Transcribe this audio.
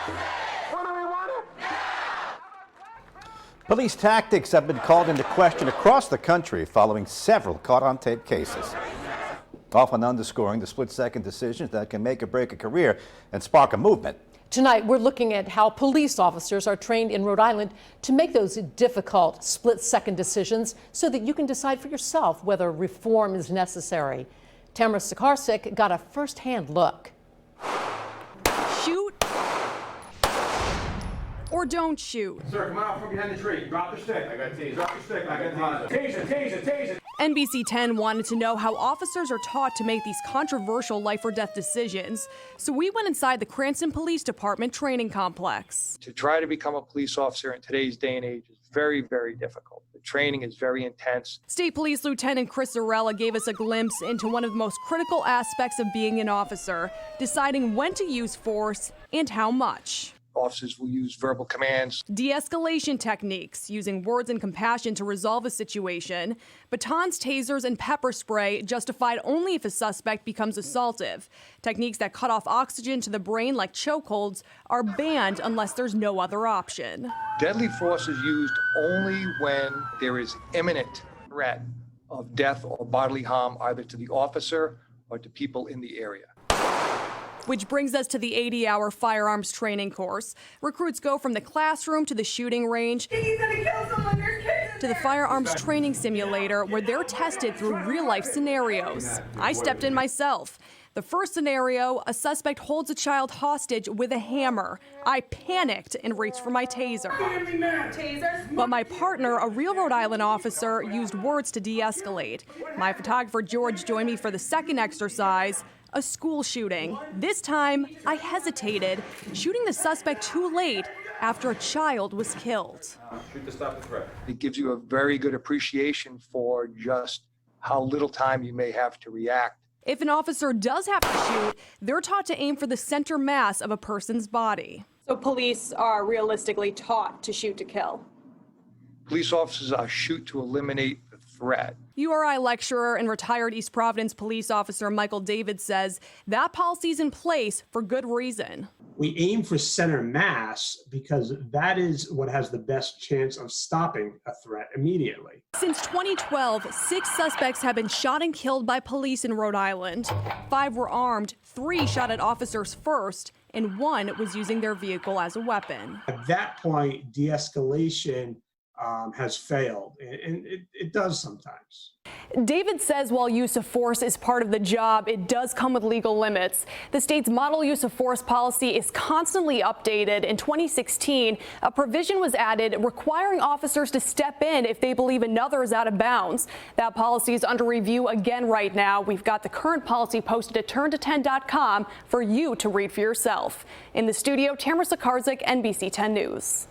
What do we want it? Police tactics have been called into question across the country following several caught-on-tape cases, often underscoring the split-second decisions that can make or break a career and spark a movement. Tonight, we're looking at how police officers are trained in Rhode Island to make those difficult split-second decisions so that you can decide for yourself whether reform is necessary. Tamara Sakarsik got a first-hand look. Shoot or don't shoot. Sir, come out from behind the tree. Drop the stick. I got taser. Drop the stick. I got taser. Taser. NBC 10 wanted to know how officers are taught to make these controversial life or death decisions. So we went inside the Cranston Police Department training complex. To try to become a police officer in today's day and age is very, very difficult. The training is very intense. State Police Lieutenant Chris Zarella gave us a glimpse into one of the most critical aspects of being an officer, deciding when to use force and how much. Officers will use verbal commands. De-escalation techniques, using words and compassion to resolve a situation. Batons, tasers, and pepper spray justified only if a suspect becomes assaultive. Techniques that cut off oxygen to the brain like chokeholds are banned unless there's no other option. Deadly force is used only when there is imminent threat of death or bodily harm either to the officer or to people in the area. Which brings us to the 80-hour firearms training course. Recruits go from the classroom to the shooting range to the firearms training simulator where they're tested through real-life scenarios. I stepped in myself. The first scenario, a suspect holds a child hostage with a hammer. I panicked and reached for my taser. But my partner, a real Rhode Island officer, used words to de-escalate. My photographer George joined me for the second exercise, a school shooting. This time, I hesitated, shooting the suspect too late after a child was killed. Shoot to stop the threat. It gives you a very good appreciation for just how little time you may have to react. If an officer does have to shoot, they're taught to aim for the center mass of a person's body. So police are realistically taught to shoot to kill? Police officers are shoot to eliminate the threat. URI lecturer and retired East Providence police officer Michael David says that policy's in place for good reason. We aim for center mass because that is what has the best chance of stopping a threat immediately. Since 2012, 6 suspects have been shot and killed by police in Rhode Island. 5 were armed, 3 shot at officers first, and 1 was using their vehicle as a weapon. At that point, de-escalation has failed, and it does sometimes. David says while use of force is part of the job, it does come with legal limits. The state's model use of force policy is constantly updated. In 2016, a provision was added requiring officers to step in if they believe another is out of bounds. That policy is under review again right now. We've got the current policy posted at turnto10.com for you to read for yourself. In the studio, Tamara Sakarsik, NBC 10 News.